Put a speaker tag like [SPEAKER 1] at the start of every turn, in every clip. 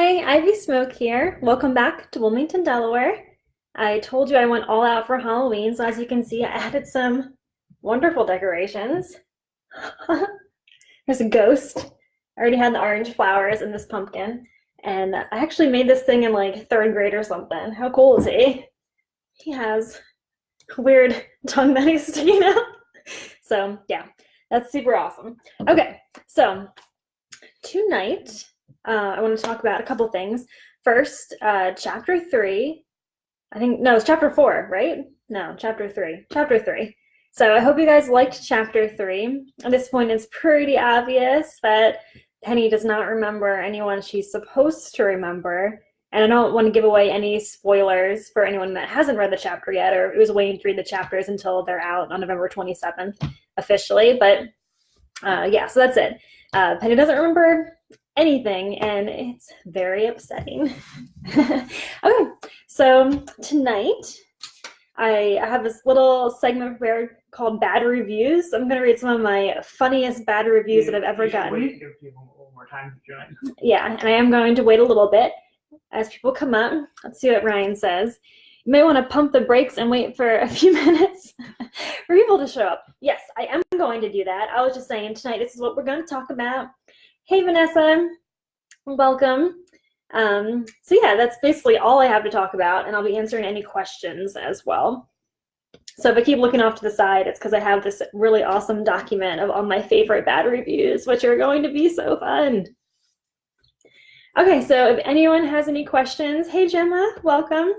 [SPEAKER 1] Hi, Ivy Smoak here. Welcome back to Wilmington, Delaware. I told you I went all out for Halloween, so as you can see, I added some wonderful decorations. There's a ghost. I already had the orange flowers and this pumpkin, and I actually made this thing in like third grade or something. How cool is he? He has a weird tongue that he's sticking out. So yeah, that's super awesome. Okay, so tonight, I want to talk about a couple things. First, chapter 3. No, it's chapter 4, right? No, chapter 3. Chapter 3. So I hope you guys liked chapter 3. At this point, it's pretty obvious that Penny does not remember anyone she's supposed to remember. And I don't want to give away any spoilers for anyone that hasn't read the chapter yet or who's waiting to read the chapters until they're out on November 27th officially. But yeah, so that's it. Penny doesn't remember anything, and it's very upsetting. Okay, so tonight I have this little segment prepared called Bad Reviews. I'm going to read some of my funniest bad reviews that I've ever gotten.
[SPEAKER 2] Wait, give people a little more time to join.
[SPEAKER 1] Yeah, and I am going to wait a little bit as people come up. Let's see what Ryan says. You may want to pump the brakes and wait for a few minutes for people to show up. Yes, I am going to do that. I was just saying tonight this is what we're going to talk about. Hey, Vanessa. Welcome. So yeah, that's basically all I have to talk about, and I'll be answering any questions as well. So if I keep looking off to the side, it's because I have this really awesome document of all my favorite bad reviews, which are going to be so fun. Okay, so if anyone has any questions, hey Gemma, welcome.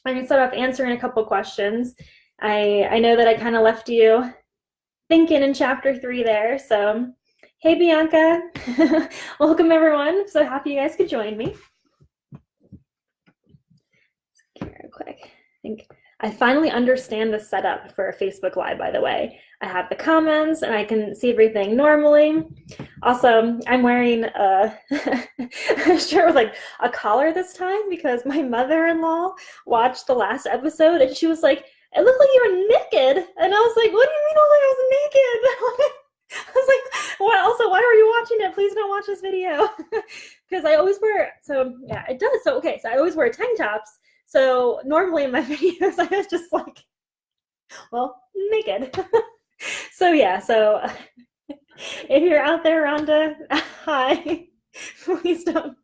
[SPEAKER 1] I'm gonna start off answering a couple questions. I know that I kind of left you thinking in chapter 3 there, so hey Bianca, welcome everyone. So happy you guys could join me. Real quick, I finally understand the setup for a Facebook Live, by the way. I have the comments and I can see everything normally. Also, I'm wearing a shirt with like a collar this time because my mother-in-law watched the last episode and she was like, it looked like you were naked. And I was like, what do you mean I was naked? I was like, well, also, why are you watching it? Please don't watch this video. Because I always wear, so yeah, it does. So, okay, so I always wear tank tops. So normally in my videos, I was just like, well, naked. So yeah, so if you're out there, Rhonda, hi, please don't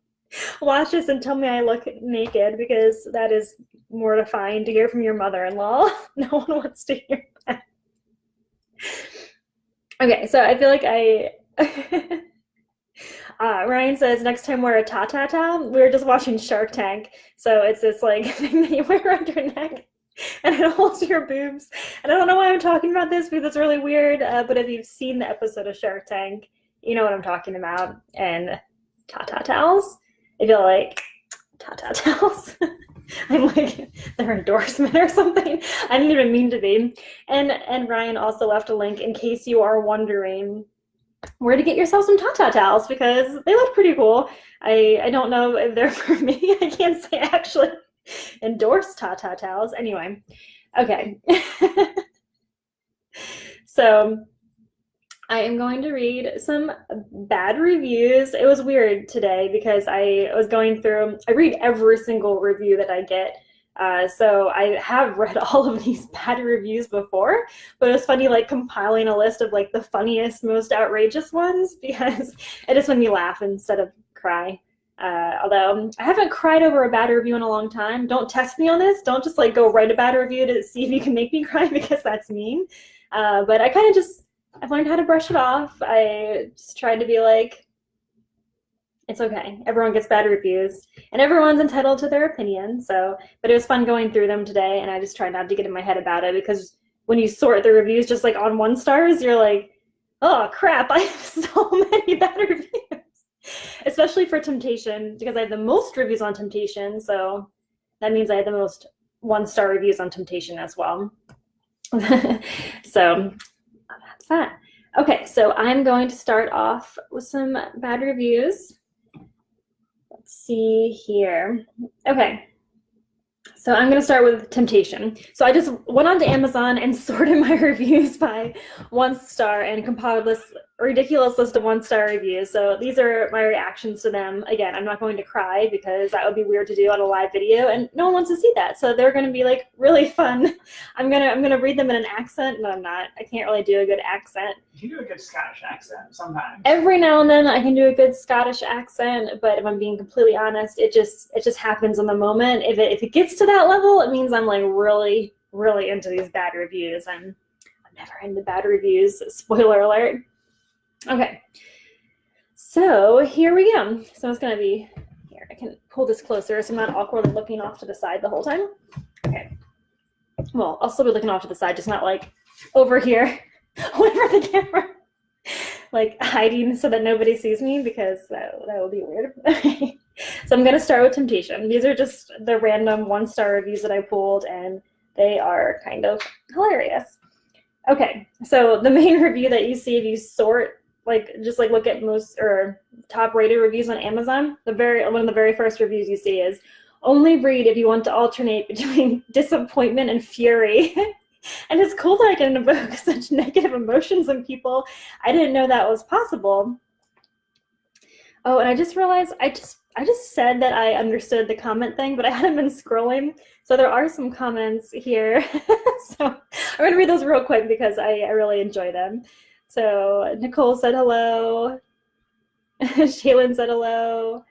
[SPEAKER 1] watch this and tell me I look naked because that is mortifying to hear from your mother-in-law. No one wants to hear that. Okay, so I feel like Ryan says, next time wear a ta-ta-ta. We were just watching Shark Tank. So it's this like thing that you wear around your neck and it holds your boobs. And I don't know why I'm talking about this because it's really weird. But if you've seen the episode of Shark Tank, you know what I'm talking about. And ta-ta-towels, I feel like ta-ta-towels. I'm like their endorsement or something. I didn't even mean to be. And Ryan also left a link in case you are wondering where to get yourself some Tata towels because they look pretty cool. I don't know if they're for me. I can't say I actually endorse Tata towels. Anyway, okay. So I am going to read some bad reviews. It was weird today because I was going through, I read every single review that I get. So I have read all of these bad reviews before, but it was funny like compiling a list of like the funniest, most outrageous ones because it just made me laugh instead of cry. Although I haven't cried over a bad review in a long time. Don't test me on this. Don't just like go write a bad review to see if you can make me cry because that's mean. But I kind of I've learned how to brush it off. I just tried to be like, it's okay. Everyone gets bad reviews and everyone's entitled to their opinion. So, but it was fun going through them today and I just tried not to get in my head about it because when you sort the reviews just like on 1 stars, you're like, oh crap, I have so many bad reviews. Especially for Temptation because I have the most reviews on Temptation. So that means I have the most 1-star reviews on Temptation as well. So that's that. Okay, so I'm going to start off with some bad reviews. Let's see here. Okay, so I'm going to start with Temptation. So I just went onto Amazon and sorted my reviews by 1 star and compiled this ridiculous list of 1-star reviews. So these are my reactions to them. Again, I'm not going to cry because that would be weird to do on a live video, and no one wants to see that. So they're going to be like really fun. I'm gonna read them in an accent. No, I'm not. I can't really do a good accent.
[SPEAKER 2] You do a good Scottish accent sometimes.
[SPEAKER 1] Every now and then I can do a good Scottish accent, but if I'm being completely honest, it just happens in the moment. If it gets to that level, it means I'm like really, really into these bad reviews. I'm never into bad reviews. Spoiler alert. Okay, so here we go. So it's gonna be here. I can pull this closer so I'm not awkwardly looking off to the side the whole time. Okay. Well, I'll still be looking off to the side, just not like over here, away from the camera, like hiding so that nobody sees me, because that would be weird. Okay. So I'm gonna start with Temptation. These are just the random 1-star reviews that I pulled, and they are kind of hilarious. Okay, so the main review that you see if you sort, like, just like look at most or top rated reviews on Amazon, one of the very first reviews you see is, only read if you want to alternate between disappointment and fury. And it's cool that I can evoke such negative emotions in people. I didn't know that was possible. Oh, and I just realized I just said that I understood the comment thing, but I hadn't been scrolling. So there are some comments here. So I'm gonna read those real quick because I really enjoy them. So Nicole said hello. Shaylin said hello.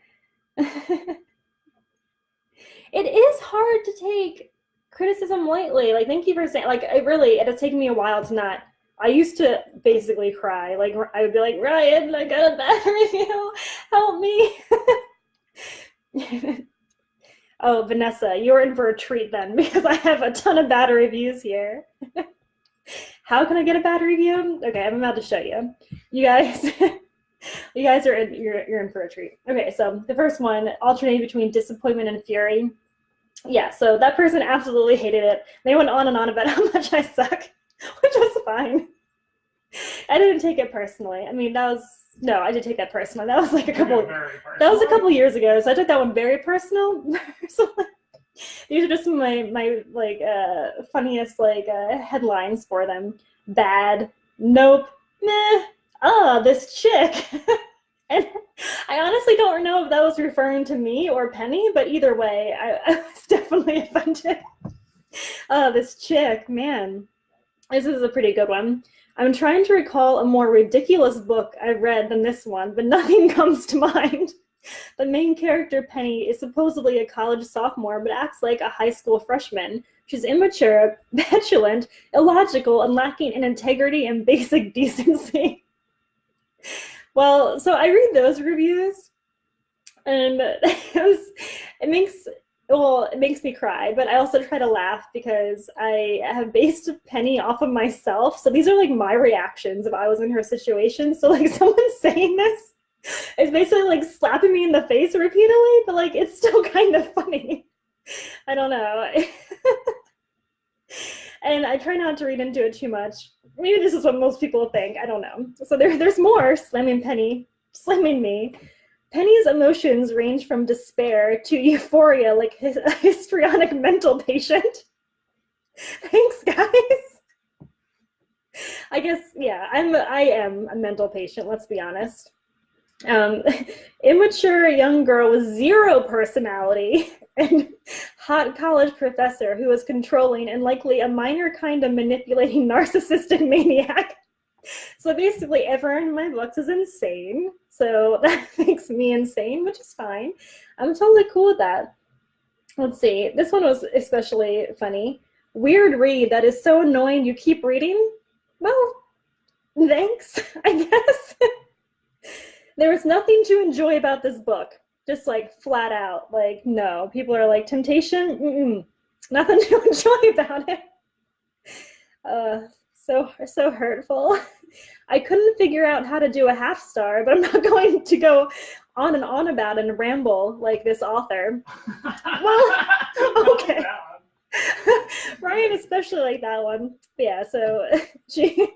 [SPEAKER 1] It is hard to take criticism lightly. Like, thank you for saying, like, it has taken me a while to not. I used to basically cry. Like, I would be like, Ryan, I got a bad review. Help me. Oh, Vanessa, you're in for a treat then, because I have a ton of bad reviews here. How can I get a bad review? Okay, I'm about to show you. You guys, you guys are you're in for a treat. Okay, so the first one, alternating between disappointment and fury. Yeah, so that person absolutely hated it. They went on and on about how much I suck, which was fine. I didn't take it personally. I mean, I did take that personally. That was like a couple years ago. So I took that one very personal. These are just my like funniest like headlines for them. Bad, nope, meh, this chick. And I honestly don't know if that was referring to me or Penny, but either way, I was definitely offended. This chick, man. This is a pretty good one. I'm trying to recall a more ridiculous book I've read than this one, but nothing comes to mind. The main character, Penny, is supposedly a college sophomore, but acts like a high school freshman. She's immature, petulant, illogical, and lacking in integrity and basic decency. Well, so I read those reviews, and it makes me cry, but I also try to laugh because I have based Penny off of myself. So these are like my reactions if I was in her situation. So like someone saying this is basically like slapping me in the face repeatedly, but like it's still kind of funny. I don't know. And I try not to read into it too much. Maybe this is what most people think. I don't know. So there's more slamming Penny, slamming me. Penny's emotions range from despair to euphoria, like a histrionic mental patient. Thanks, guys. I guess, yeah, I am a mental patient, let's be honest. Immature young girl with zero personality and hot college professor who is controlling and likely a minor kind of manipulating narcissistic maniac. So basically everyone in my books is insane. So that makes me insane, which is fine. I'm totally cool with that. Let's see. This one was especially funny. Weird read that is so annoying you keep reading? Well, thanks, I guess. There was nothing to enjoy about this book. Just like flat out. Like, no. People are like, Temptation? Mm-mm. Nothing to enjoy about it. So hurtful. I couldn't figure out how to do a half star, but I'm not going to go on and on about it and ramble like this author. Well, okay. Ryan especially liked that one. But yeah, so she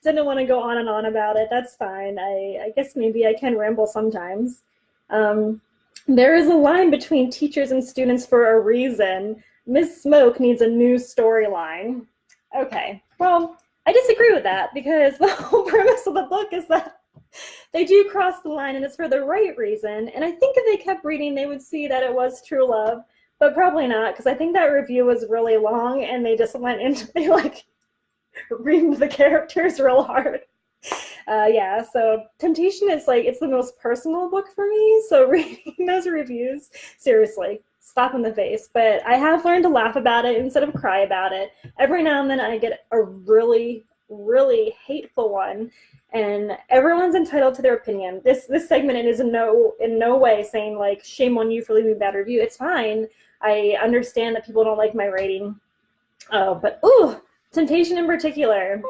[SPEAKER 1] didn't want to go on and on about it. That's fine. I guess maybe I can ramble sometimes. There is a line between teachers and students for a reason. Miss Smoak needs a new storyline. Okay, well, I disagree with that because the whole premise of the book is that They do cross the line, and it's for the right reason. And I think if they kept reading, they would see that it was true love, but probably not, because I think that review was really long, and they just went into, they like reamed the characters real hard. Yeah, so Temptation is like, it's the most personal book for me, so reading those reviews, seriously, slap in the face. But I have learned to laugh about it instead of cry about it. Every now and then I get a really, really hateful one, and everyone's entitled to their opinion. This segment is in no way saying like, shame on you for leaving a bad review. It's fine. I understand that people don't like my rating. Oh, but ooh, Temptation in particular.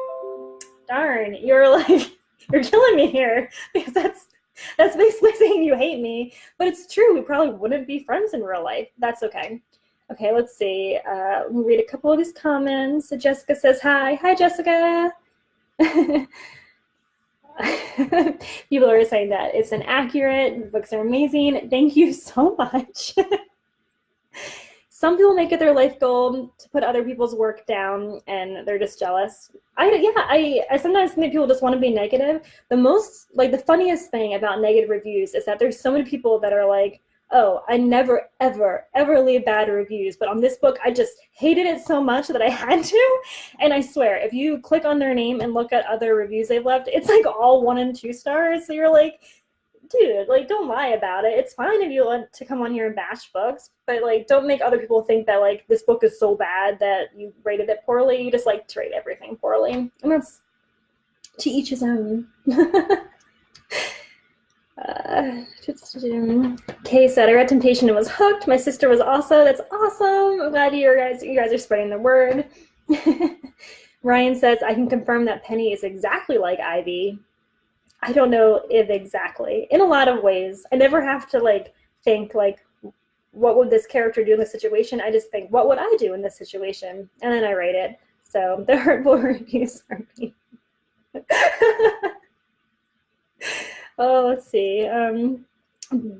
[SPEAKER 1] Darn, you're killing me here, because that's basically saying you hate me. But it's true, we probably wouldn't be friends in real life. That's okay. Okay, let's see. We'll read a couple of these comments. So Jessica says hi. Hi, Jessica. People are saying that it's inaccurate. The books are amazing. Thank you so much. Some people make it their life goal to put other people's work down, and they're just jealous. I sometimes think people just want to be negative. The funniest thing about negative reviews is that there's so many people that are like, oh, I never, ever, ever leave bad reviews, but on this book, I just hated it so much that I had to. And I swear, if you click on their name and look at other reviews they've left, it's like all 1 and 2 stars. So you're like, dude, like, don't lie about it. It's fine if you want to come on here and bash books, but like, don't make other people think that like this book is so bad that you rated it poorly. You just like to rate everything poorly, and that's to each his own. Kay said, I read Temptation and was hooked. My sister was also. That's awesome. I'm glad you guys are spreading the word. Ryan says, I can confirm that Penny is exactly like Ivy. I don't know if exactly. In a lot of ways. I never have to like think like, what would this character do in this situation? I just think, what would I do in this situation? And then I rate it. So the hurtful reviews are me. Oh, let's see.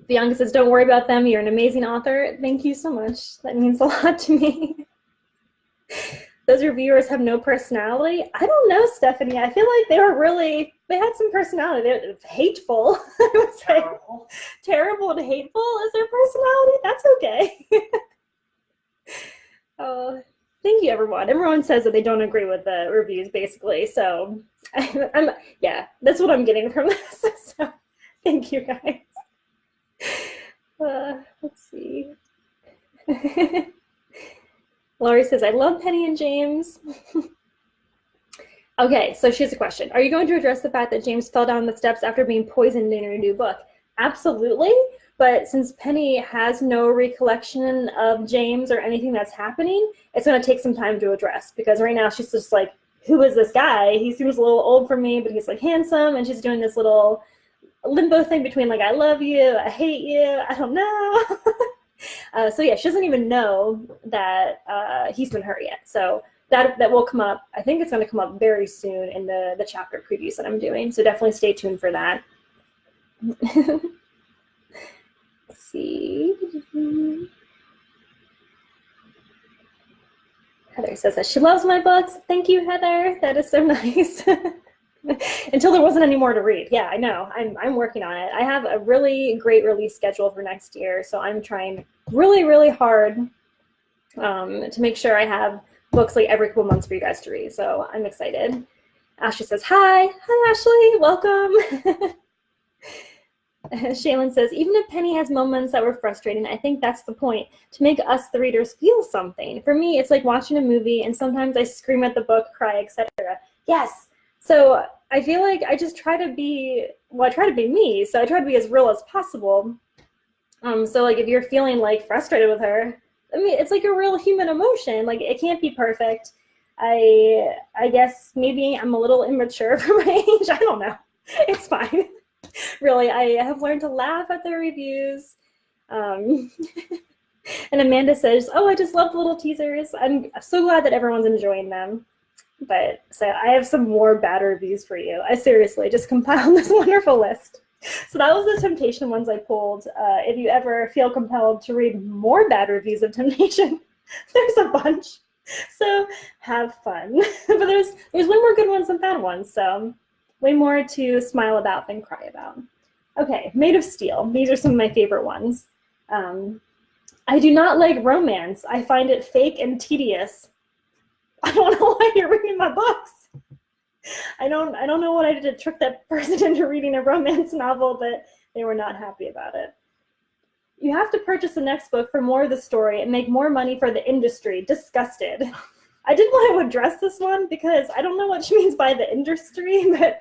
[SPEAKER 1] Bianca says, don't worry about them. You're an amazing author. Thank you so much. That means a lot to me. Those reviewers have no personality. I don't know, Stephanie. I feel like they had some personality. They're hateful, I would say. Terrible and hateful is their personality. That's okay. Oh, thank you, everyone. Everyone says that they don't agree with the reviews, basically. So, yeah, that's what I'm getting from this. So, thank you, guys. Let's see. Laurie says, I love Penny and James. Okay, so she has a question. Are you going to address the fact that James fell down the steps after being poisoned in your new book? Absolutely, but since Penny has no recollection of James or anything that's happening, it's going to take some time to address, because right now she's just like, who is this guy? He seems a little old for me, but he's like handsome, and she's doing this little limbo thing between like, I love you, I hate you, I don't know. So yeah, she doesn't even know that he's been hurt yet. So that will come up. I think it's going to come up very soon in the chapter previews that I'm doing. So definitely stay tuned for that. Let's see. Heather says that she loves my books. Thank you, Heather. That is so nice. Until there wasn't any more to read. Yeah, I know. I'm working on it. I have a really great release schedule for next year, so I'm trying really, really hard to make sure I have books like every couple months for you guys to read. So I'm excited. Ashley says, hi. Hi, Ashley. Welcome. Shaylin says, even if Penny has moments that were frustrating, I think that's the point, to make us, the readers, feel something. For me, it's like watching a movie, and sometimes I scream at the book, cry, etc. Yes. So I feel like I just try to be, I try to be me. So I try to be as real as possible. So like if you're feeling like frustrated with her, I mean, it's like a real human emotion. Like it can't be perfect. I guess maybe I'm a little immature for my age. I don't know. It's fine. Really, I have learned to laugh at the reviews. And Amanda says, oh, I just love the little teasers. I'm so glad that everyone's enjoying them. But so I have some more bad reviews for you. I seriously just compiled this wonderful list. So that was the Temptation ones I pulled. If you ever feel compelled to read more bad reviews of Temptation, there's a bunch. So have fun. But there's way more good ones than bad ones. So way more to smile about than cry about. Okay, Made of Steel. These are some of my favorite ones. I do not like romance. I find it fake and tedious. I don't know why you're reading my books. I don't know what I did to trick that person into reading a romance novel, but they were not happy about it. You have to purchase the next book for more of the story and make more money for the industry. Disgusted. I did want to address this one because I don't know what she means by the industry, but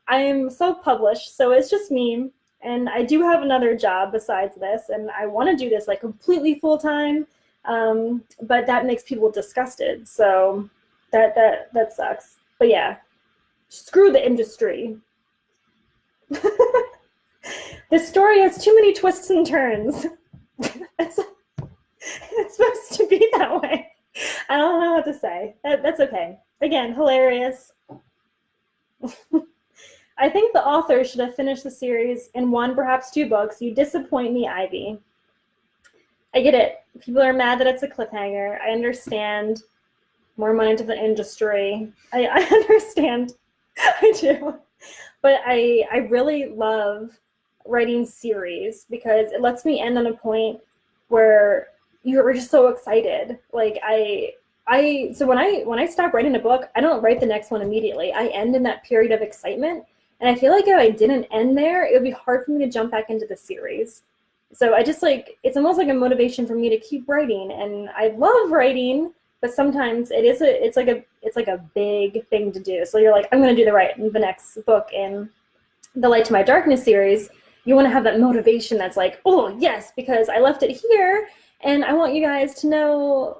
[SPEAKER 1] I am self-published, so it's just me. And I do have another job besides this, and I want to do this like completely full-time, but that makes people disgusted, so that sucks. But yeah, screw the industry. This story has too many twists and turns. It's supposed to be that way. I don't know what to say. That's okay. Again, hilarious. I think the author should have finished the series in 1, perhaps 2 books. You disappoint me, Ivy. I get it. People are mad that it's a cliffhanger. I understand. More money to the industry. I understand. I do. But I really love writing series because it lets me end on a point where you're just so excited. Like so when I stop writing a book, I don't write the next one immediately. I end in that period of excitement. And I feel like if I didn't end there, it would be hard for me to jump back into the series. So I just it's almost like a motivation for me to keep writing. And I love writing, but sometimes it's like a big thing to do. So you're like, I'm going to do the next book in the Light to My Darkness series. You want to have that motivation that's like, oh yes, because I left it here and I want you guys to know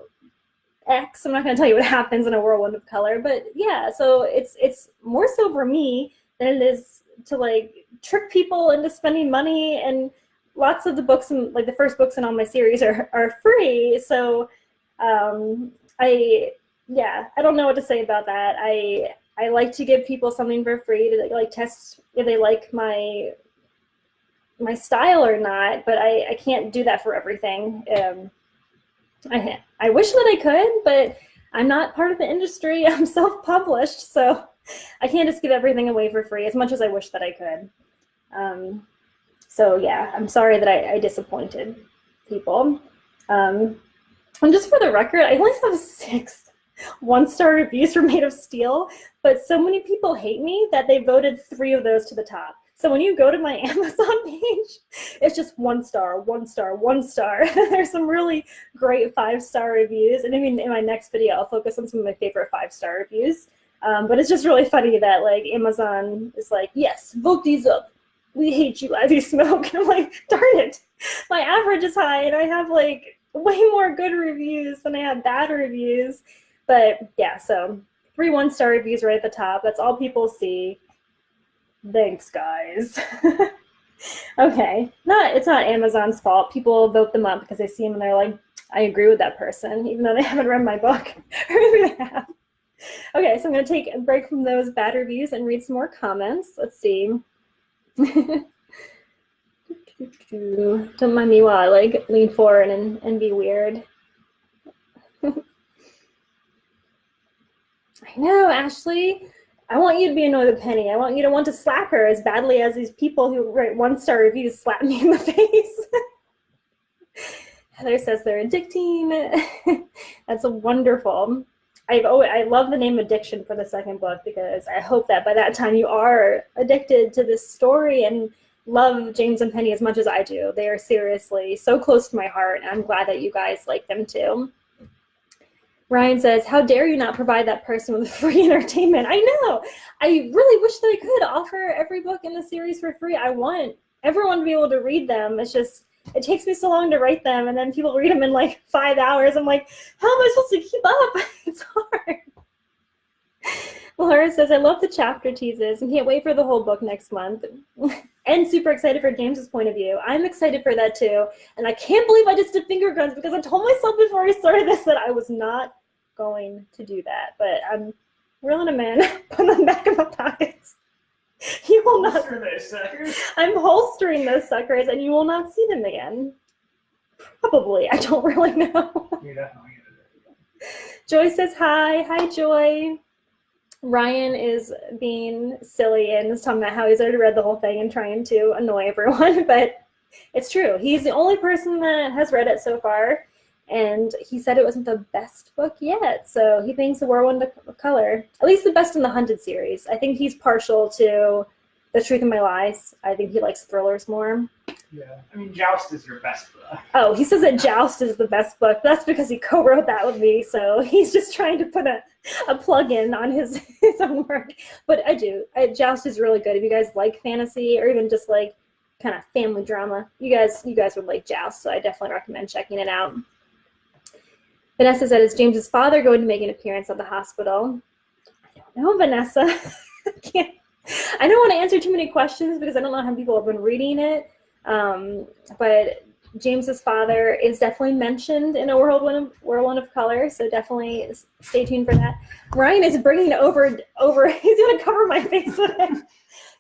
[SPEAKER 1] X. I'm not going to tell you what happens in a Whirlwind of Color, but yeah, so it's more so for me than it is to like trick people into spending money. And lots of the books and like the first books in all my series are free. So I don't know what to say about that. I like to give people something for free to like test if they like my style or not, but I can't do that for everything. I wish that I could, but I'm not part of the industry. I'm self-published, so I can't just give everything away for free as much as I wish that I could. So yeah, I'm sorry that I disappointed people. And just for the record, I only have 6 1-star reviews for Made of Steel, but so many people hate me that they voted 3 of those to the top. So when you go to my Amazon page, it's just 1 star, 1 star, 1 star. There's some really great 5-star reviews. And I mean, in my next video, I'll focus on some of my favorite 5-star reviews. But it's just really funny that like Amazon is like, yes, vote these up. We hate you, Ivy Smoak. And I'm like, darn it. My average is high and I have like way more good reviews than I have bad reviews. But yeah, so 3 1-star reviews right at the top. That's all people see. Thanks, guys. Okay, it's not Amazon's fault. People vote them up because they see them and they're like, I agree with that person, even though they haven't read my book. Or maybe they have. Okay, so I'm going to take a break from those bad reviews and read some more comments. Let's see. Don't mind me while I like lean forward and be weird. I know, Ashley. I want you to be annoyed with Penny. I want you to want to slap her as badly as these people who write 1-star reviews slap me in the face. Heather says they're addicting. That's wonderful. I love the name Addiction for the second book because I hope that by that time you are addicted to this story and love James and Penny as much as I do. They are seriously so close to my heart, and I'm glad that you guys like them too. Ryan says, how dare you not provide that person with free entertainment? I know. I really wish that I could offer every book in the series for free. I want everyone to be able to read them. It's just, it takes me so long to write them, and then people read them in like 5 hours. I'm like, how am I supposed to keep up? It's hard. Laura says, I love the chapter teases and can't wait for the whole book next month. And super excited for James's point of view. I'm excited for that too. And I can't believe I just did finger guns because I told myself before I started this that I was not going to do that. But I'm reeling them in, put them back in my pockets. You will not.
[SPEAKER 2] Holster those suckers.
[SPEAKER 1] I'm holstering those suckers and you will not see them again. Probably. I don't really know.
[SPEAKER 2] You're definitely gonna do it.
[SPEAKER 1] Joy says hi. Hi, Joy. Ryan is being silly and is talking about how he's already read the whole thing and trying to annoy everyone, but it's true. He's the only person that has read it so far, and he said it wasn't the best book yet, so he thinks The Whirlwind of Color, at least the best in the Hunted series. I think he's partial to The Truth in My Lies. I think he likes thrillers more.
[SPEAKER 2] Yeah, I mean, Joust is your best book.
[SPEAKER 1] Oh, he says that Joust is the best book. That's because he co-wrote that with me, so he's just trying to put a plug-in on his own work. But I do. Joust is really good. If you guys like fantasy or even just like kind of family drama, you guys would like Joust, so I definitely recommend checking it out. Vanessa said, is James's father going to make an appearance at the hospital? I don't know, Vanessa. I don't want to answer too many questions because I don't know how people have been reading it. But James's father is definitely mentioned in A Whirlwind of Color, so definitely stay tuned for that. Ryan is bringing over. He's going to cover my face with it.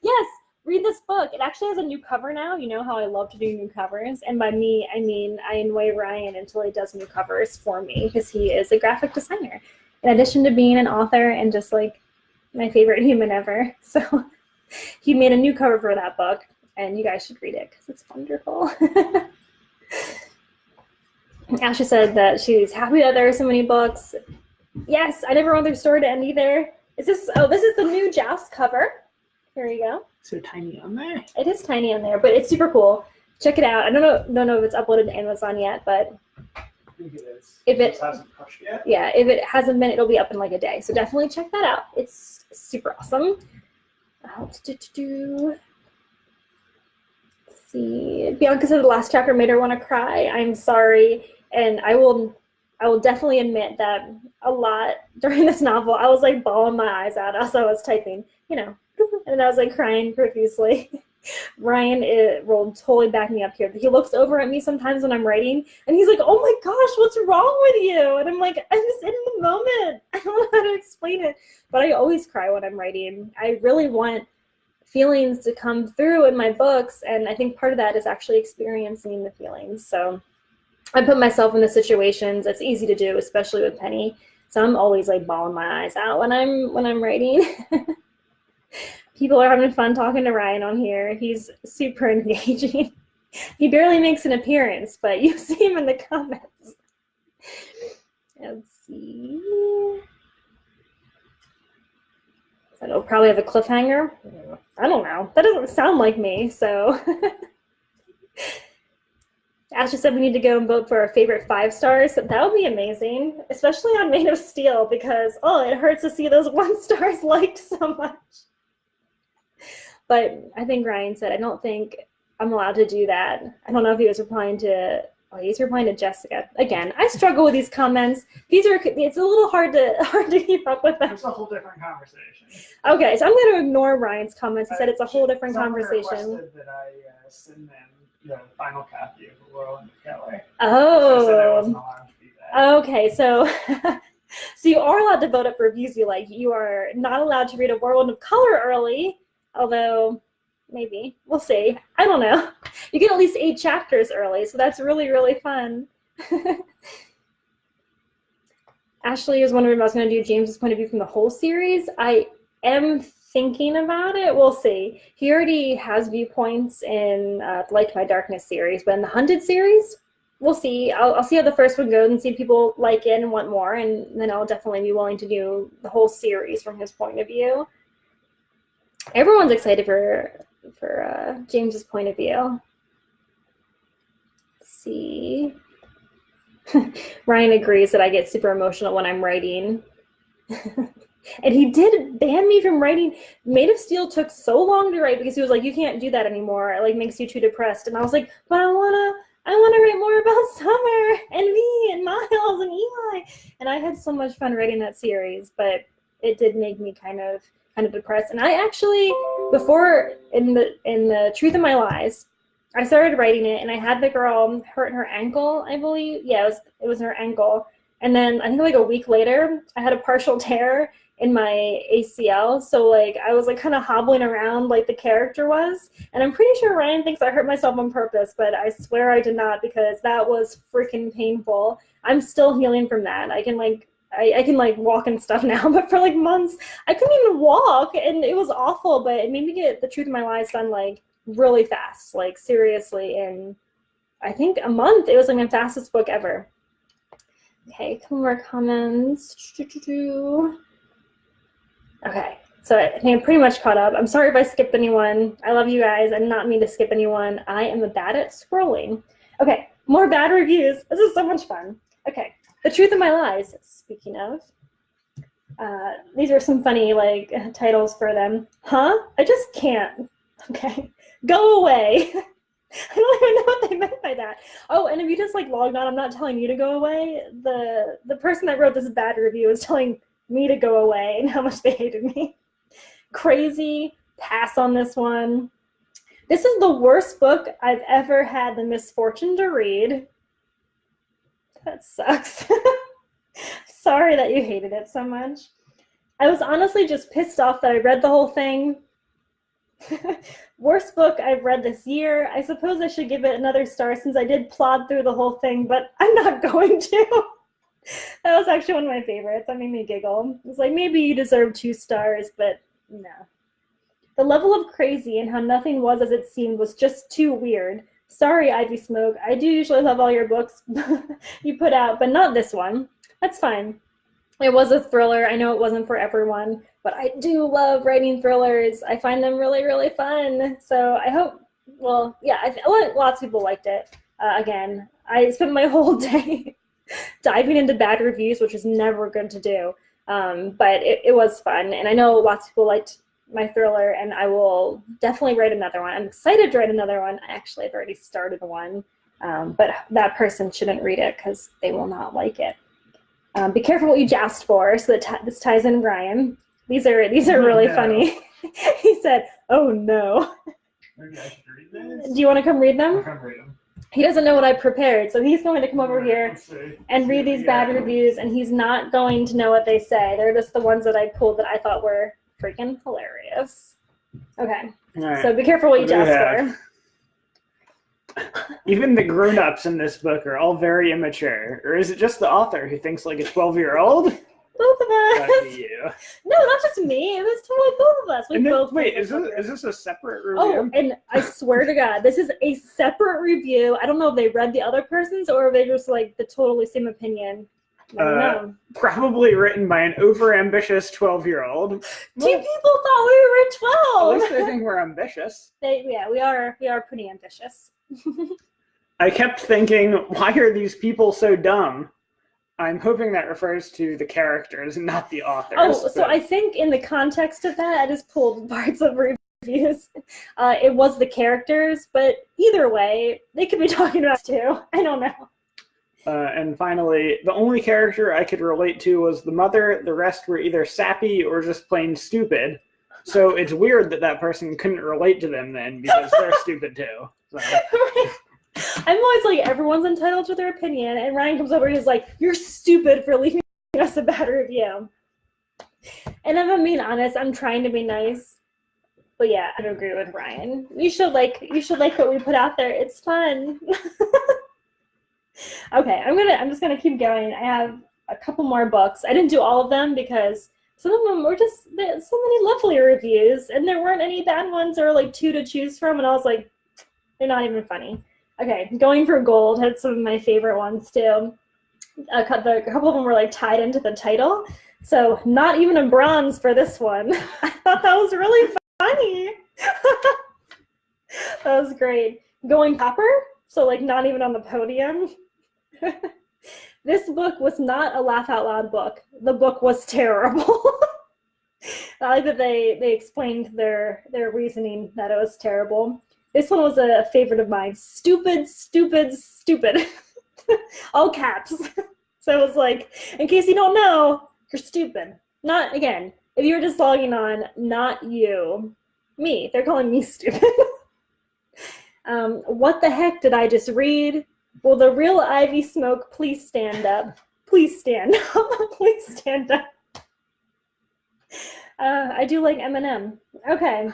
[SPEAKER 1] Yes, read this book. It actually has a new cover now. You know how I love to do new covers, and by me, I mean I annoy Ryan until he does new covers for me because he is a graphic designer, in addition to being an author and just like my favorite human ever. So he made a new cover for that book. And you guys should read it because it's wonderful. Ashley said that she's happy that there are so many books. Yes, I never want their story to end either. This is the new Joust cover. Here you go.
[SPEAKER 2] So tiny on there.
[SPEAKER 1] It is tiny on there, but it's super cool. Check it out. I don't know if it's uploaded to Amazon yet, but
[SPEAKER 2] I think it is.
[SPEAKER 1] If it
[SPEAKER 2] hasn't crushed yet.
[SPEAKER 1] Yeah, if it hasn't been, it'll be up in like a day. So definitely check that out. It's super awesome. See, Bianca said the last chapter made her want to cry. I'm sorry, and I will definitely admit that a lot during this novel I was like bawling my eyes out as I was typing, and I was like crying profusely. Ryan will totally back me up here. He looks over at me sometimes when I'm writing, and he's like, "Oh my gosh, what's wrong with you?" And I'm like, "I'm just in the moment. I don't know how to explain it." But I always cry when I'm writing. I really want feelings to come through in my books, and I think part of that is actually experiencing the feelings. So I put myself in the situations. It's easy to do, especially with Penny. So I'm always like bawling my eyes out when I'm writing. People are having fun talking to Ryan on here. He's super engaging. He barely makes an appearance, but you see him in the comments. Let's see. So it'll probably have a cliffhanger. I don't know. That doesn't sound like me, so. Ashley said we need to go and vote for our favorite 5 stars. That would be amazing, especially on Made of Steel, because, it hurts to see those 1 stars liked so much. But I think Ryan said, I don't think I'm allowed to do that. I don't know if he was replying to, he's replying to Jessica. Again, I struggle with these comments. It's a little hard to keep up with them.
[SPEAKER 2] It's a whole different conversation.
[SPEAKER 1] Okay, so I'm going to ignore Ryan's comments. He said it's a whole different
[SPEAKER 2] Someone
[SPEAKER 1] conversation.
[SPEAKER 2] requested that I send them the final copy of The Whirlwind of Color.
[SPEAKER 1] Oh.
[SPEAKER 2] I said I wasn't allowed to do that.
[SPEAKER 1] Okay, so so you are allowed to vote up for reviews you like. You are not allowed to read A Whirlwind of Color early, although maybe. We'll see. I don't know. You get at least 8 chapters early, so that's really, really fun. Ashley was wondering if I was going to do James's point of view from the whole series. I am thinking about it. We'll see. He already has viewpoints in the Light to My Darkness series, but in the Hunted series, we'll see. I'll see how the first one goes and see if people like it and want more, and then I'll definitely be willing to do the whole series from his point of view. Everyone's excited for James's point of view. Let's see. Ryan agrees that I get super emotional when I'm writing. And he did ban me from writing. Made of Steel took so long to write because he was like, you can't do that anymore. It makes you too depressed. And I was like, but I wanna write more about Summer and me and Miles and Eli. And I had so much fun writing that series, but it did make me kind of depressed. And I actually, before in the Truth in My Lies, I started writing it, and I had the girl hurt her ankle, I believe. Yeah, it was her ankle. And then I think a week later, I had a partial tear in my ACL. So I was kind of hobbling around like the character was. And I'm pretty sure Ryan thinks I hurt myself on purpose, but I swear I did not, because that was freaking painful. I'm still healing from that. I can I can like walk and stuff now, but for like months I couldn't even walk, and it was awful. But it made me get The Truth of My Lies done like really fast, like seriously. In I think a month, it was like my fastest book ever. Okay, a couple more comments. Okay, so I think I'm pretty much caught up. I'm sorry if I skipped anyone. I love you guys. I did not mean to skip anyone. I am bad at scrolling. Okay, more bad reviews. This is so much fun. Okay, The Truth of My Lies. Speaking of, these are some funny like titles for them. Huh? I just can't. Okay, go away. I don't even know what they meant by that. Oh, and if you just like logged on, I'm not telling you to go away. The person that wrote this bad review is telling me to go away and how much they hated me. Crazy. Pass on this one. This is the worst book I've ever had the misfortune to read. That sucks. Sorry that you hated it so much. I was honestly just pissed off that I read the whole thing. Worst book I've read this year. I suppose I should give it another star since I did plod through the whole thing, but I'm not going to. That was actually one of my favorites. That made me giggle. It's like, maybe you deserve 2 stars, but no. The level of crazy and how nothing was as it seemed was just too weird. Sorry, Ivy Smoak. I do usually love all your books you put out, but not this one. That's fine. It was a thriller. I know it wasn't for everyone, but I do love writing thrillers. I find them really, really fun. So I hope, well, yeah, lots of people liked it. Again, I spent my whole day diving into bad reviews, which is never good to do. But it was fun. And I know lots of people liked my thriller, and I will definitely write another one. I'm excited to write another one. Actually, I've already started one, but that person shouldn't read it because they will not like it. Be careful what you asked for, so that this ties in Brian. These are really funny. He said, "Oh no."
[SPEAKER 2] Maybe I should read this?
[SPEAKER 1] Do you want to come read them?
[SPEAKER 2] I'll come read them.
[SPEAKER 1] He doesn't know what I prepared, so he's going to come over here
[SPEAKER 2] Let's see.
[SPEAKER 1] and read these bad reviews, and he's not going to know what they say. They're just the ones that I pulled that I thought were freaking hilarious. Okay,
[SPEAKER 3] Right.
[SPEAKER 1] so be careful what you
[SPEAKER 3] What do we
[SPEAKER 1] ask for.
[SPEAKER 3] Even the grown-ups in this book are all very immature. Or is it just the author who thinks like a 12-year-old?
[SPEAKER 1] Both of us.
[SPEAKER 3] Lucky you.
[SPEAKER 1] No, not just me. It was totally both of us. We
[SPEAKER 3] And then,
[SPEAKER 1] both.
[SPEAKER 3] wait,
[SPEAKER 1] think
[SPEAKER 3] is
[SPEAKER 1] it's
[SPEAKER 3] this a separate
[SPEAKER 1] Oh,
[SPEAKER 3] review?
[SPEAKER 1] and I swear to God, this is a separate review. I don't know if they read the other person's or if they just like the totally same opinion. I don't know.
[SPEAKER 3] Probably written by an overambitious 12-year-old.
[SPEAKER 1] Two people thought we were
[SPEAKER 3] At
[SPEAKER 1] 12.
[SPEAKER 3] least they think we're ambitious.
[SPEAKER 1] Yeah, we are pretty ambitious.
[SPEAKER 3] I kept thinking, why are these people so dumb? I'm hoping that refers to the characters, not the authors.
[SPEAKER 1] Oh, so
[SPEAKER 3] but-
[SPEAKER 1] I think in the context of that, I just pulled parts of reviews. It was the characters, but either way, they could be talking about us too. I don't know.
[SPEAKER 3] And finally, the only character I could relate to was the mother. The rest were either sappy or just plain stupid. So it's weird that that person couldn't relate to them then, because they're stupid too. So.
[SPEAKER 1] I'm always like, everyone's entitled to their opinion, and Ryan comes over and he's like, "You're stupid for leaving us a bad review." And if I'm being honest, I'm trying to be nice, but yeah, I agree with Ryan. You should like what we put out there. It's fun. Okay, I'm just gonna keep going. I have a couple more books. I didn't do all of them because some of them were just so many lovely reviews, and there weren't any bad ones. There were like 2 to choose from, and I was like, they're not even funny. Okay, Going for Gold had some of my favorite ones too. A couple of them were like tied into the title, so not even a bronze for this one. I thought that was really funny. That was great. Going Copper, so like not even on the podium. This book was not a laugh out loud book. The book was terrible. I like that they explained their reasoning that it was terrible. This one was a favorite of mine. Stupid, stupid, stupid. All caps. So it was like, in case you don't know, you're stupid. Not, again, if you were just logging on, not you. Me. They're calling me stupid. What the heck did I just read? Will the real Ivy Smoak please stand up? Please stand up. Please stand up. I do like Eminem. Okay.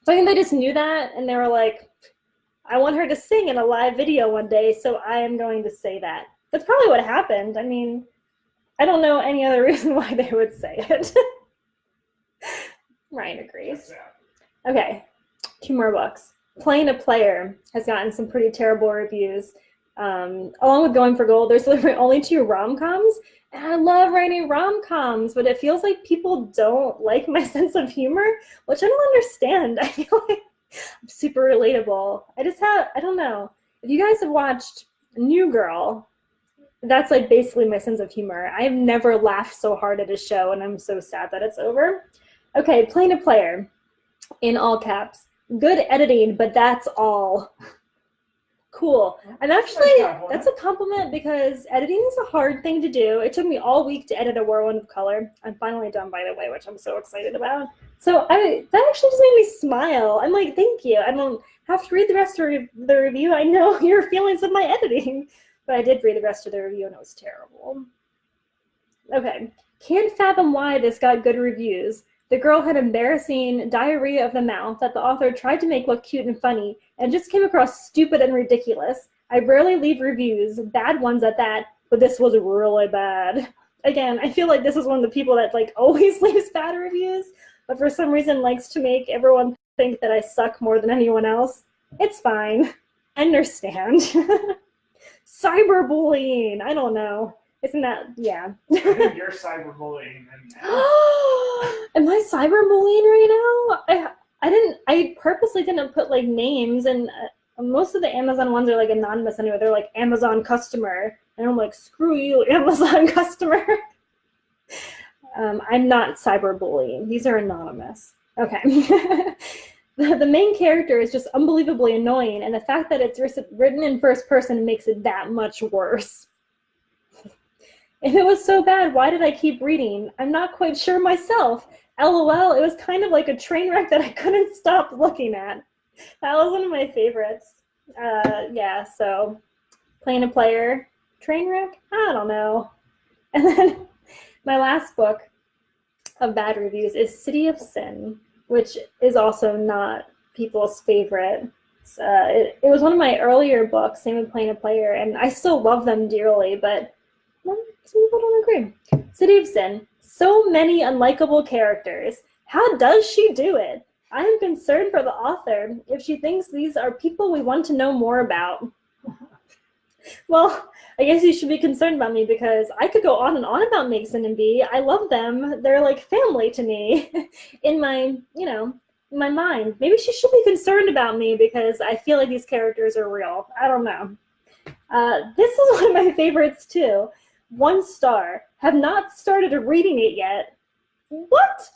[SPEAKER 1] So I think they just knew that, and they were like, I want her to sing in a live video one day, so I am going to say that. That's probably what happened. I mean, I don't know any other reason why they would say it. Ryan agrees. Okay, 2 more books. Playing a Player has gotten some pretty terrible reviews. Along with Going for Gold, there's literally only 2 rom-coms. And I love writing rom-coms, but it feels like people don't like my sense of humor, which I don't understand. I feel like I'm super relatable. I don't know. If you guys have watched New Girl, that's like basically my sense of humor. I've never laughed so hard at a show, and I'm so sad that it's over. Okay, Playing a Player, in all caps. Good editing, but that's all. Cool. I'm actually, that's a compliment because editing is a hard thing to do. It took me all week to edit a Whirlwind of Color. I'm finally done, by the way, which I'm so excited about. So that actually just made me smile. I'm like, thank you. I don't have to read the rest of the review. I know your feelings of my editing. But I did read the rest of the review and it was terrible. Okay. Can't fathom why this got good reviews. The girl had embarrassing diarrhea of the mouth that the author tried to make look cute and funny, and just came across stupid and ridiculous. I rarely leave reviews, bad ones at that, but this was really bad. Again, I feel like this is one of the people that like always leaves bad reviews, but for some reason likes to make everyone think that I suck more than anyone else. It's fine. I understand. Cyberbullying. I don't know. Isn't that, yeah.
[SPEAKER 2] I think you're cyberbullying.
[SPEAKER 1] Am I cyberbullying right now? I purposely didn't put like names, and most of the Amazon ones are like anonymous anyway. They're like Amazon customer, and I'm like, screw you, Amazon customer. I'm not cyberbullying. These are anonymous. Okay. The main character is just unbelievably annoying, and the fact that it's written in first person makes it that much worse. If it was so bad, why did I keep reading? I'm not quite sure myself. LOL, it was kind of like a train wreck that I couldn't stop looking at. That was one of my favorites. Yeah, so Playing a Player, train wreck? I don't know. And then my last book of bad reviews is City of Sin, which is also not people's favorite. It was one of my earlier books, same with Playing a Player, and I still love them dearly, but some people don't agree. City of Sin. So many unlikable characters. How does she do it? I am concerned for the author if she thinks these are people we want to know more about. Well, I guess you should be concerned about me because I could go on and on about Mason and Bee. I love them. They're like family to me in my, my mind. Maybe she should be concerned about me because I feel like these characters are real. I don't know. This is one of my favorites too. 1 star. Have not started reading it yet. What?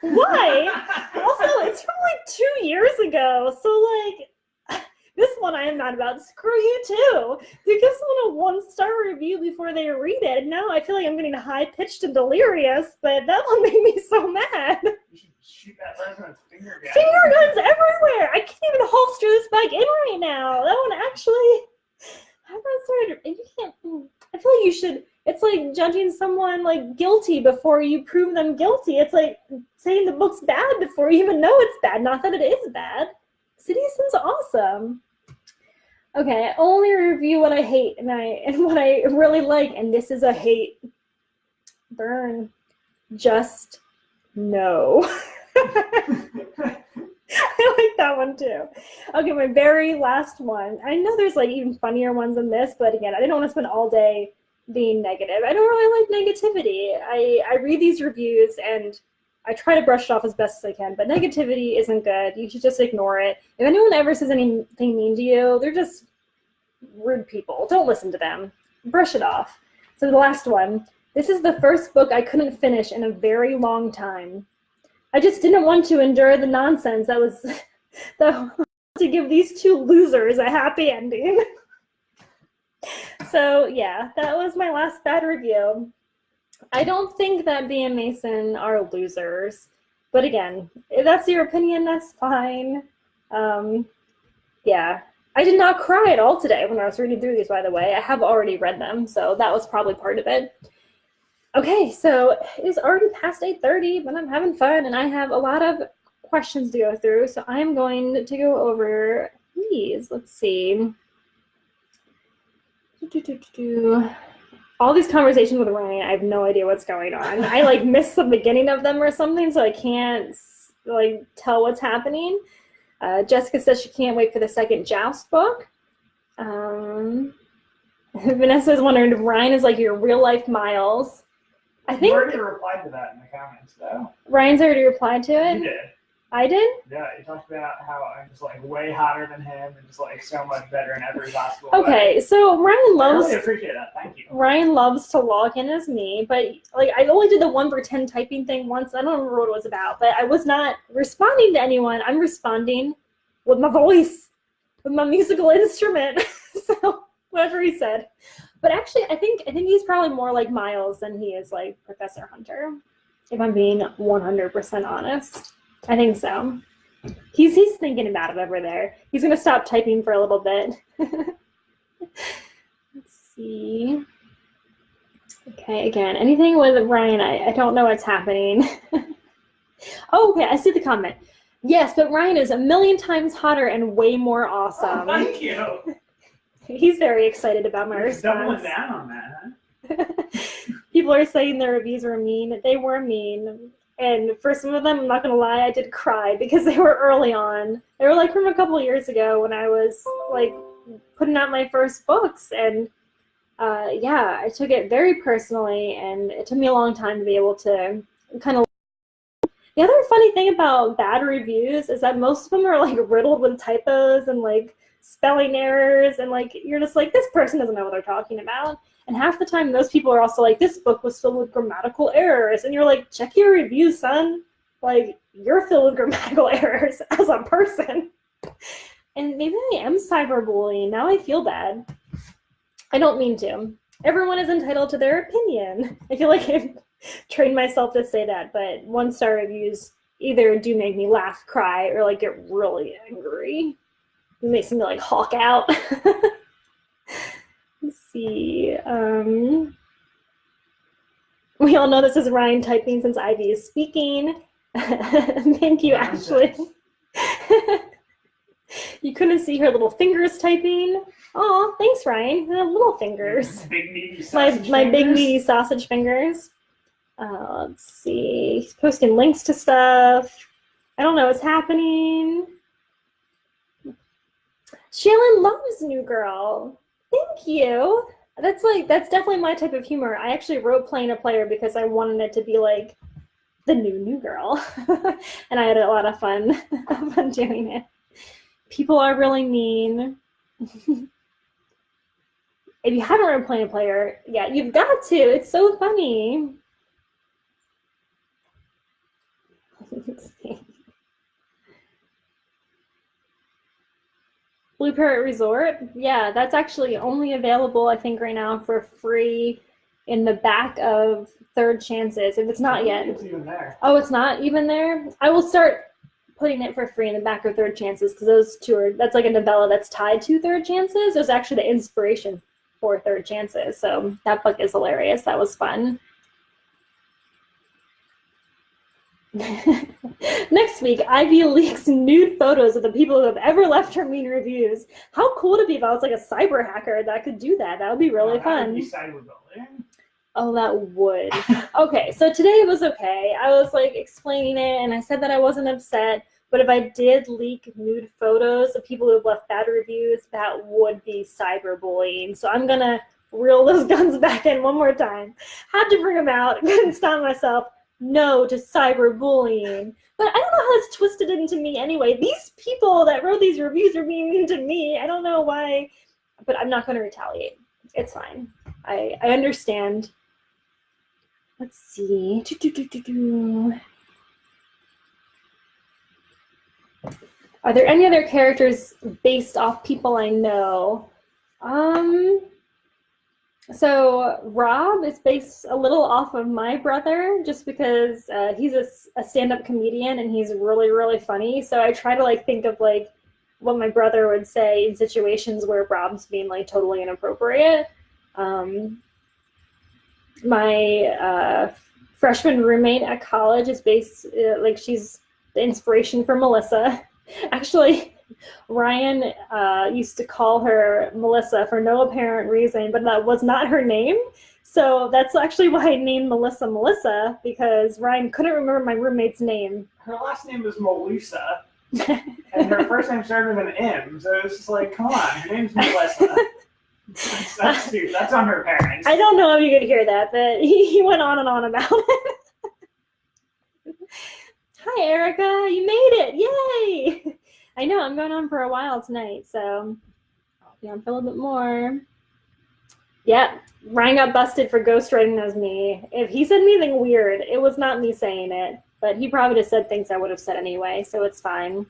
[SPEAKER 1] Why? Also, it's from like 2 years ago. So like, this one I am not about. Screw you too. You give someone a 1-star review before they read it. And now I feel like I'm getting high-pitched and delirious, but that one made me so mad.
[SPEAKER 2] You should shoot that person with finger guns.
[SPEAKER 1] Finger guns everywhere. I can't even holster this bag in right now. That one actually. I've not started. You can't. I feel like you should. It's like judging someone like guilty before you prove them guilty. It's like saying the book's bad before you even know it's bad. Not that it is bad. City of Sin's awesome. Okay, I only review what I hate and what I really like, and this is a hate. Burn. Just no. I like that one too. Okay, my very last one. I know there's like even funnier ones than this, but again, I didn't want to spend all day being negative. I don't really like negativity. I read these reviews and I try to brush it off as best as I can, but negativity isn't good. You should just ignore it. If anyone ever says anything mean to you, they're just rude people. Don't listen to them. Brush it off. So the last one. This is the first book I couldn't finish in a very long time. I just didn't want to endure the nonsense that was to give these 2 losers a happy ending. So yeah, that was my last bad review. I don't think that Bee and Mason are losers, but again, if that's your opinion, that's fine. Yeah, I did not cry at all today when I was reading through these, by the way. I have already read them, so that was probably part of it. Okay, so it is already past 8:30, but I'm having fun, and I have a lot of questions to go through, so I'm going to go over these. Let's see. all these conversations with Ryan, I have no idea what's going on. I like missed the beginning of them or something, so I can't like tell what's happening. Jessica says she can't wait for the second Joust book. Vanessa's wondering if Ryan is like your real life Miles. I think
[SPEAKER 2] You already replied to that in the comments, though.
[SPEAKER 1] Ryan's already replied to it.
[SPEAKER 2] You did.
[SPEAKER 1] I did?
[SPEAKER 2] Yeah, you talked about how I'm just like way hotter than him and just like so much better in every possible
[SPEAKER 1] Okay,
[SPEAKER 2] way.
[SPEAKER 1] so Ryan
[SPEAKER 2] I
[SPEAKER 1] loves
[SPEAKER 2] really appreciate that. Thank you.
[SPEAKER 1] Ryan loves to log in as me, but like I only did the 1/10 typing thing once. I don't remember what it was about, but I was not responding to anyone. I'm responding with my voice, with my musical instrument. So whatever he said. But actually, I think he's probably more like Miles than he is like Professor Hunter. If I'm being 100% honest, I think so. He's thinking about it over there. He's gonna stop typing for a little bit. Let's see. Okay, again, anything with Ryan, I don't know what's happening. Oh, okay, I see the comment. Yes, but Ryan is a million times hotter and way more awesome.
[SPEAKER 2] Oh, thank you.
[SPEAKER 1] He's very excited about my
[SPEAKER 2] You're doubling
[SPEAKER 1] response.
[SPEAKER 2] down on that, huh?
[SPEAKER 1] People are saying their reviews were mean. They were mean. And for some of them, I'm not going to lie, I did cry because they were early on. They were like from a couple years ago when I was like putting out my first books. And yeah, I took it very personally, and it took me a long time to be able to kind of. The other funny thing about bad reviews is that most of them are like riddled with typos and like spelling errors, and like you're just like, this person doesn't know what they're talking about. And half the time those people are also like, this book was filled with grammatical errors, and you're like, check your reviews, son. Like, you're filled with grammatical errors as a person. And maybe I am cyberbullying. Now I feel bad. I don't mean to. Everyone is entitled to their opinion. I feel like I've trained myself to say that, but 1-star reviews either do make me laugh, cry, or like get really angry. It makes me like hawk out. Let's see. We all know this is Ryan typing since Ivy is speaking. Thank you, Ashley. You couldn't see her little fingers typing. Oh, thanks, Ryan. Little fingers.
[SPEAKER 2] Big meaty sausage
[SPEAKER 1] My big
[SPEAKER 2] fingers.
[SPEAKER 1] meaty sausage fingers. Let's see. He's posting links to stuff. I don't know what's happening. Shaylin loves New Girl. Thank you. That's definitely my type of humor. I actually wrote Playing a Player because I wanted it to be like the new Girl. And I had a lot of fun doing it. People are really mean. If you haven't read Playing a Player, yeah, you've got to. It's so funny. Let's see. Blue Parrot Resort, yeah, that's actually only available, I think, right now for free in the back of Third Chances. If it's not yet.
[SPEAKER 2] It's even there.
[SPEAKER 1] Oh, it's not even there? I will start putting it for free in the back of Third Chances because those two are, that's like a novella that's tied to Third Chances. It was actually the inspiration for Third Chances. So that book is hilarious. That was fun. Next week, Ivy leaks nude photos of the people who have ever left her mean reviews. How cool would it be if I was like a cyber hacker that could do that? That would be really fun.
[SPEAKER 2] That would be cyberbullying.
[SPEAKER 1] Oh, that would. Okay, so today was okay. I was like explaining it, and I said that I wasn't upset, but if I did leak nude photos of people who have left bad reviews, that would be cyberbullying. So I'm gonna reel those guns back in one more time. Had to bring them out. Couldn't stop myself. No to cyberbullying. But I don't know how it's twisted into me anyway. These people that wrote these reviews are being mean to me. I don't know why, but I'm not going to retaliate. It's fine. I understand. Let's see. Are there any other characters based off people I know? So Rob is based a little off of my brother just because he's a stand-up comedian and he's really, really funny. So I try to like think of like what my brother would say in situations where Rob's being like totally inappropriate. My freshman roommate at college is based like she's the inspiration for Melissa. Actually, Ryan used to call her Melissa for no apparent reason, but that was not her name. So that's actually why I named Melissa Melissa, because Ryan couldn't remember my roommate's name.
[SPEAKER 2] Her last name is Melusa, and her first name started with an M, so it's just like, come on, her name's Melissa. That's on her parents.
[SPEAKER 1] I don't know if you could hear that, but he went on and on about it. Hi, Erica, you made it! Yay! I know, I'm going on for a while tonight, so yeah, I'm for a little bit more. Yeah, Ryan got busted for ghostwriting as me. If he said anything weird, it was not me saying it, but he probably just said things I would have said anyway, so it's fine.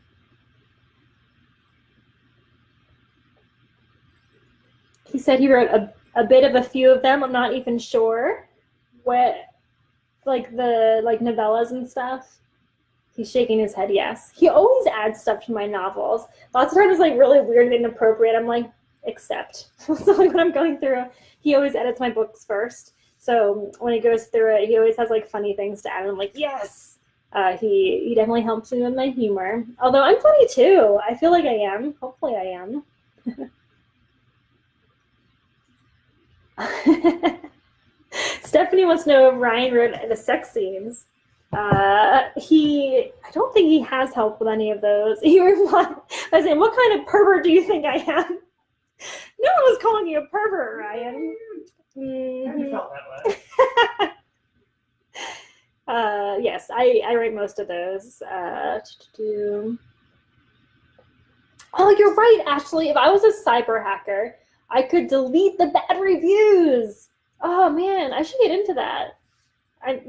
[SPEAKER 1] He said he wrote a bit of a few of them. I'm not even sure what, like novellas and stuff. He's shaking his head, yes. He always adds stuff to my novels. Lots of times it's like really weird and inappropriate. I'm like, accept. So like when I'm going through, he always edits my books first. So when he goes through it, he always has like funny things to add. And I'm like, yes. He definitely helps me with my humor. Although I'm funny too. I feel like I am. Hopefully I am. Stephanie wants to know if Ryan wrote the sex scenes. I don't think he has helped with any of those. He replied, I was saying, what kind of pervert do you think I am? No one was calling you a pervert, Ryan.
[SPEAKER 2] You felt that way.
[SPEAKER 1] Yes, I write most of those. Oh, you're right, Ashley. If I was a cyber hacker, I could delete the bad reviews. Oh man, I should get into that. I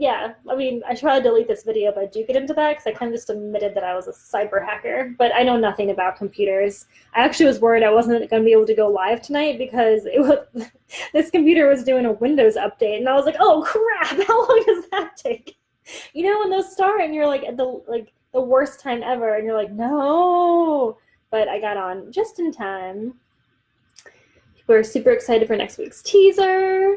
[SPEAKER 1] should probably delete this video if I do get into that, because I kind of just admitted that I was a cyber hacker, but I know nothing about computers. I actually was worried I wasn't going to be able to go live tonight because this computer was doing a Windows update, and I was like, oh crap, how long does that take? You know, when those start and you're like at the worst time ever, and you're like, no, but I got on just in time. We're super excited for next week's teaser.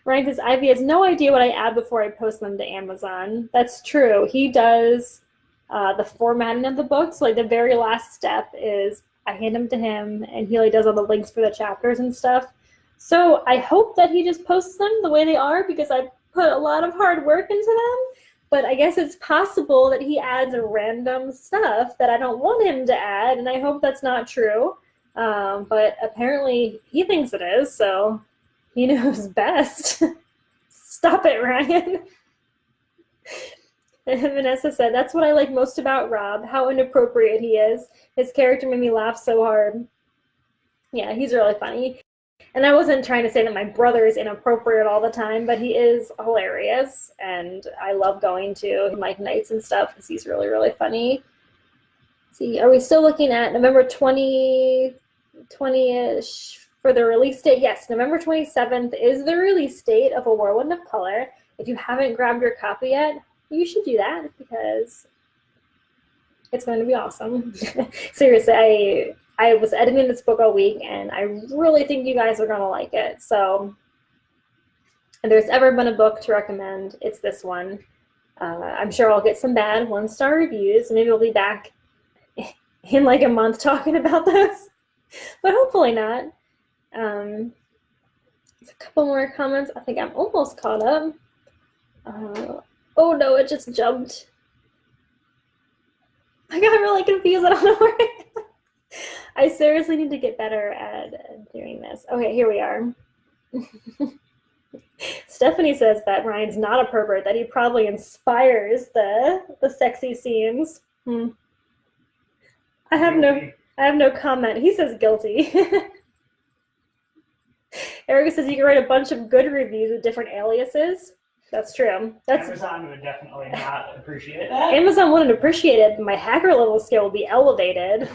[SPEAKER 1] Ryan says, Ivy has no idea what I add before I post them to Amazon. That's true. He does the formatting of the books. Like the very last step is I hand them to him, and he like does all the links for the chapters and stuff. So I hope that he just posts them the way they are, because I put a lot of hard work into them. But I guess it's possible that he adds random stuff that I don't want him to add, and I hope that's not true. But apparently he thinks it is, so he knows best. Stop it, Ryan. And Vanessa said, that's what I like most about Rob, how inappropriate he is. His character made me laugh so hard. Yeah, he's really funny. And I wasn't trying to say that my brother is inappropriate all the time, but he is hilarious, and I love going to like nights and stuff because he's really, really funny. Let's see, are we still looking at November 20-ish for the release date? Yes, November 27th is the release date of A Whirlwind of Color. If you haven't grabbed your copy yet, you should do that because it's going to be awesome. Seriously, I was editing this book all week, and I really think you guys are going to like it. So if there's ever been a book to recommend, it's this one. I'm sure I'll get some bad 1-star reviews. Maybe we'll be back in like a month talking about those, but hopefully not. There's a couple more comments. I think I'm almost caught up. Oh no, it just jumped. I got really confused. I don't know where I seriously need to get better at doing this. Okay, here we are. Stephanie says that Ryan's not a pervert, that he probably inspires the sexy scenes. I have no comment. He says guilty. Erica says you can write a bunch of good reviews with different aliases. That's true.
[SPEAKER 2] Amazon would definitely not appreciate that.
[SPEAKER 1] Amazon wouldn't appreciate it, but my hacker level skill will be elevated.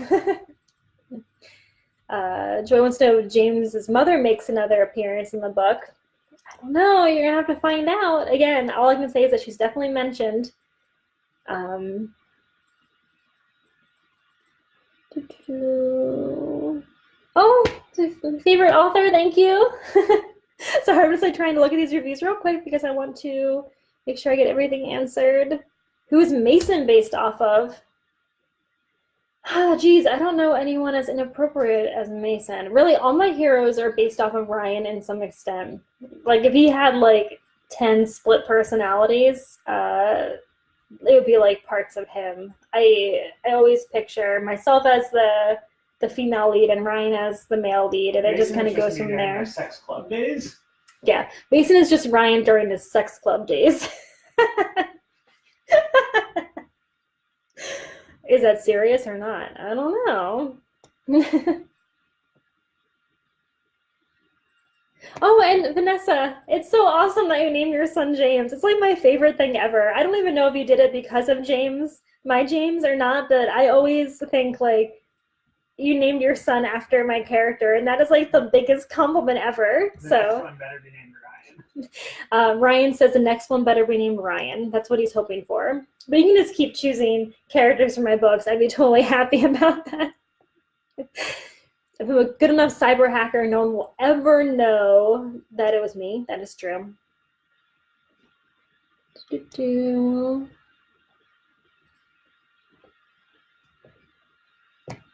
[SPEAKER 1] Joy wants to know if James's mother makes another appearance in the book. I don't know. You're gonna have to find out. Again, all I can say is that she's definitely mentioned. Oh, favorite author, thank you. Sorry, I'm just like trying to look at these reviews real quick because I want to make sure I get everything answered. Who is Mason based off of? Ah, geez, I don't know anyone as inappropriate as Mason. Really, all my heroes are based off of Ryan in some extent. Like, if he had like 10 split personalities, it would be like parts of him. I always picture myself as the female lead and Ryan as the male lead, and it just kind of goes from there.
[SPEAKER 2] Sex club days.
[SPEAKER 1] Yeah, Mason is just Ryan during his sex club days. Is that serious or not? I don't know. Oh, and Vanessa, it's so awesome that you named your son James. It's like my favorite thing ever. I don't even know if you did it because of James, my James, or not, but I always think like you named your son after my character, and that is like the biggest compliment ever.
[SPEAKER 2] The
[SPEAKER 1] So
[SPEAKER 2] next one better be named Ryan.
[SPEAKER 1] Ryan says the next one better be named Ryan. That's what he's hoping for. But you can just keep choosing characters from my books. I'd be totally happy about that. If I'm a good enough cyber hacker, no one will ever know that it was me. That is true.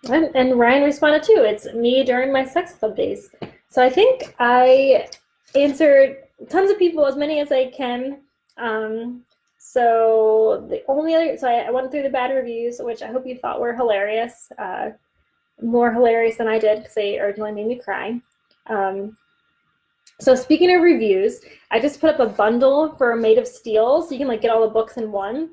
[SPEAKER 1] And Ryan responded too. It's me during my sex club days. So I think I answered tons of people, as many as I can. So the only other, so I went through the bad reviews, which I hope you thought were hilarious. More hilarious than I did because they originally made me cry. So speaking of reviews, I just put up a bundle for Made of Steel, so you can like get all the books in one,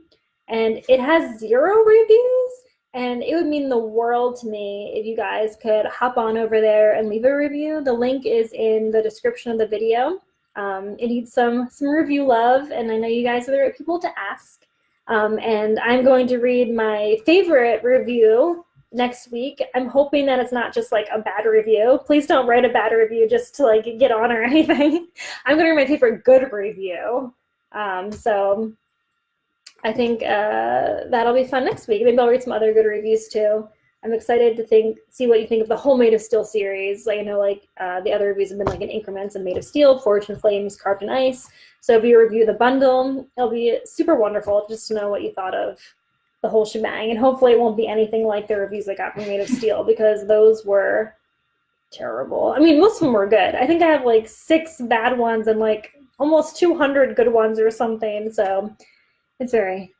[SPEAKER 1] and it has 0 reviews, and it would mean the world to me if you guys could hop on over there and leave a review. The link is in the description of the video. It needs some review love, and I know you guys are the right people to ask. And I'm going to read my favorite review next week. I'm hoping that it's not just like a bad review. Please don't write a bad review just to like get on or anything. I'm gonna read my favorite good review. So I think that'll be fun next week. Maybe I'll read some other good reviews too. I'm excited to see what you think of the whole Made of Steel series. Like, I know like the other reviews have been like in increments of Made of Steel, Forged in Flames, Carved in Ice. So if you review the bundle, it'll be super wonderful just to know what you thought of the whole shebang, and hopefully it won't be anything like the reviews I got from Made of Steel, because those were terrible. I mean, most of them were good. I think I have like 6 bad ones and like almost 200 good ones or something, so it's very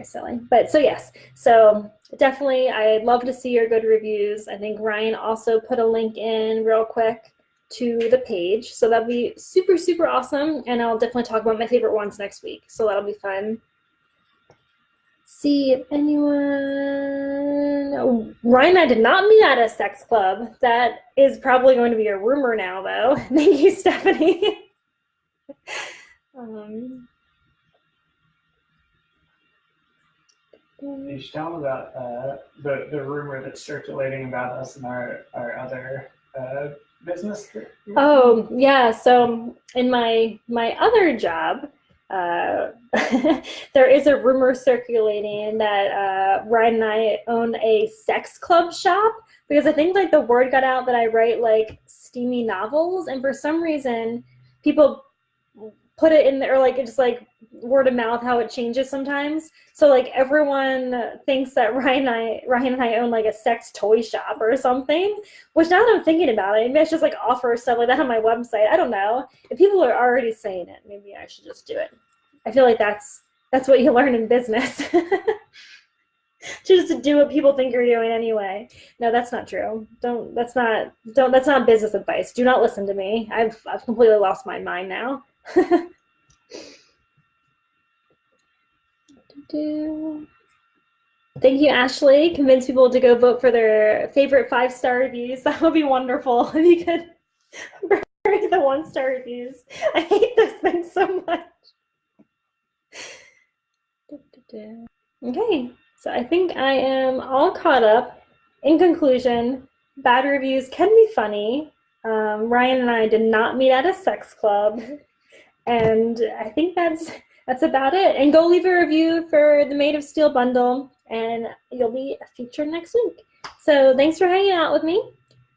[SPEAKER 1] silly. But so yes, so definitely I'd love to see your good reviews. I think Ryan also put a link in real quick to the page, so that'd be super awesome, and I'll definitely talk about my favorite ones next week, so that'll be fun. See if anyone. Oh, Ryan and I did not meet at a sex club. That is probably going to be a rumor now, though. Thank you, Stephanie.
[SPEAKER 2] You should tell them about the rumor that's circulating about us and our other business.
[SPEAKER 1] Oh yeah, so in my other job, there is a rumor circulating that Ryan and I own a sex club shop, because I think like the word got out that I write like steamy novels, and for some reason people put it in there, like it's just like word of mouth how it changes sometimes. So like everyone thinks that Ryan and I own like a sex toy shop or something, which now that I'm thinking about it, maybe I should just like offer stuff like that on my website. I don't know. If people are already saying it, maybe I should just do it. I feel like that's what you learn in business. Just to do what people think you're doing anyway. No, that's not true. That's not business advice. Do not listen to me. I've completely lost my mind now. Thank you, Ashley. Convince people to go vote for their favorite 5-star reviews. That would be wonderful if you could bury the 1-star reviews. I hate those things so much. Okay, so I think I am all caught up. In conclusion, bad reviews can be funny. Ryan and I did not meet at a sex club. And I think that's about it. And go leave a review for the Made of Steel bundle, and you'll be featured next week. So thanks for hanging out with me.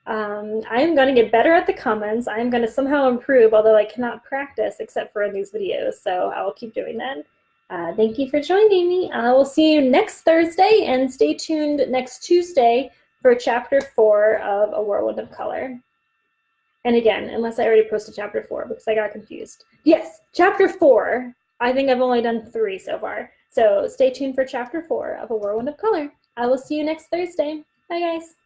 [SPEAKER 1] I'm going to get better at the comments. I'm going to somehow improve, although I cannot practice except for in these videos. So I will keep doing that. Thank you for joining me. I will see you next Thursday, and stay tuned next Tuesday for Chapter 4 of A Whirlwind of Color. And again, unless I already posted Chapter 4 because I got confused. Yes, Chapter 4. I think I've only done 3 so far. So stay tuned for Chapter 4 of A Whirlwind of Color. I will see you next Thursday. Bye, guys.